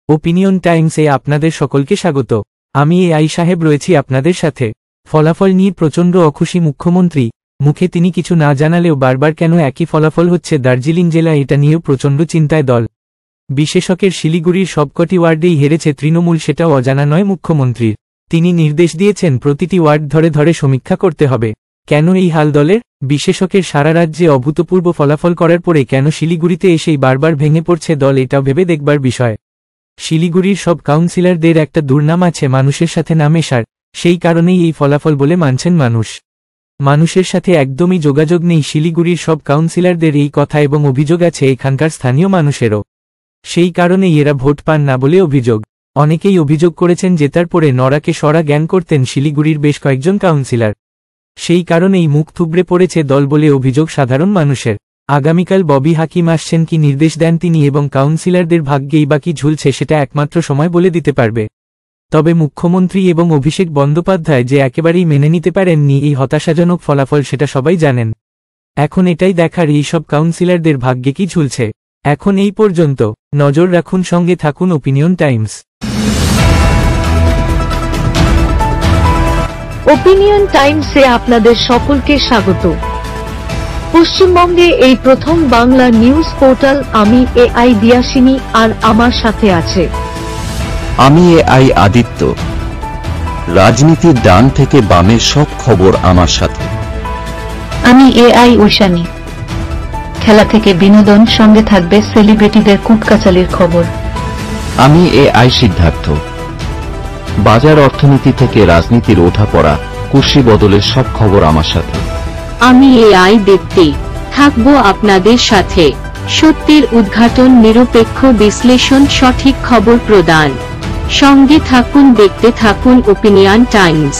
Opinion টাইমসে আপনাদের সকলকে স্বাগত। আমি এআই সাহেব রয়েছি আপনাদের সাথে। ফলাফল নিয়ে প্রচণ্ড অখুশি মুখ্যমন্ত্রী। মুখে তিনি কিছু না জানালেও বারবার কেন একই ফলাফল হচ্ছে দার্জিলিং জেলা, এটা নিয়েও প্রচণ্ড চিন্তায় দল। বিশেষকের শিলিগুড়ির সবকটি ওয়ার্ডেই হেরেছে তৃণমূল, সেটাও অজানা নয় মুখ্যমন্ত্রীর। তিনি নির্দেশ দিয়েছেন প্রতিটি ওয়ার্ড ধরে ধরে সমীক্ষা করতে হবে। কেন এই হাল দলের? বিশেষকের সারা রাজ্যে অভূতপূর্ব ফলাফল করার পরে কেন শিলিগুড়িতে এসেই বারবার ভেঙে পড়ছে দল, এটাও ভেবে দেখবার বিষয়। শিলিগুড়ির সব কাউন্সিলরদের একটা দুর্নাম আছে মানুষের সাথে না মেশার, সেই কারণেই এই ফলাফল বলে মানছেন মানুষ। মানুষের সাথে একদমই যোগাযোগ নেই শিলিগুড়ির সব কাউন্সিলরদের, এই কথা এবং অভিযোগ আছে এখানকার স্থানীয় মানুষেরও। সেই কারণেই এরা ভোট পান না বলে অভিযোগ। অনেকেই অভিযোগ করেছেন জেতার পরে নড়াকে সরা জ্ঞান করতেন শিলিগুড়ির বেশ কয়েকজন কাউন্সিলর। সেই কারণেই মুখ থুবড়ে পড়েছে দল বলে অভিযোগ সাধারণ মানুষের। আগামীকাল ববি হাকিম আসছেন, কি নির্দেশ দেন তিনি এবং কাউন্সিলরদের ভাগ্যেই বা কি ঝুলছে সেটা একমাত্র সময় বলে দিতে পারবে। তবে মুখ্যমন্ত্রী এবং অভিষেক বন্দ্যোপাধ্যায় যে একেবারেই মেনে নিতে পারেননি এই হতাশাজনক ফলাফল, সেটা সবাই জানেন। এখন এটাই দেখার এই সব কাউন্সিলরদের ভাগ্যে কি ঝুলছে। এখন এই পর্যন্ত। নজর রাখুন, সঙ্গে থাকুন ওপিনিয়ন টাইমস। ওপিনিয়ন টাইমসে আপনাদের সকলকে স্বাগত। পশ্চিমবঙ্গে এই প্রথম বাংলা নিউজ পোর্টাল। আমি এআই দিয়াসিনী, আর আমার সাথে আছে আমি এআই আদিত্য। রাজনীতির ডান থেকে বামের সব খবর আমার সাথে। আমি এআই ঐশানী। খেলা থেকে বিনোদন, সঙ্গে থাকবে সেলিব্রিটিদের কুটকাচালির খবর। আমি এআই সিদ্ধার্থ। বাজার অর্থনীতি থেকে রাজনীতির ওঠাপড়া, কুর্সি বদলের সব খবর আমার সাথে। আমি এআই দীপ্তি, থাকবো আপনাদের সাথে। সত্যের উদ্ঘাটন, নিরপেক্ষ বিশ্লেষণ, সঠিক খবর প্রদান। সঙ্গে থাকুন, দেখতে থাকুন ওপিনিয়ন টাইমস।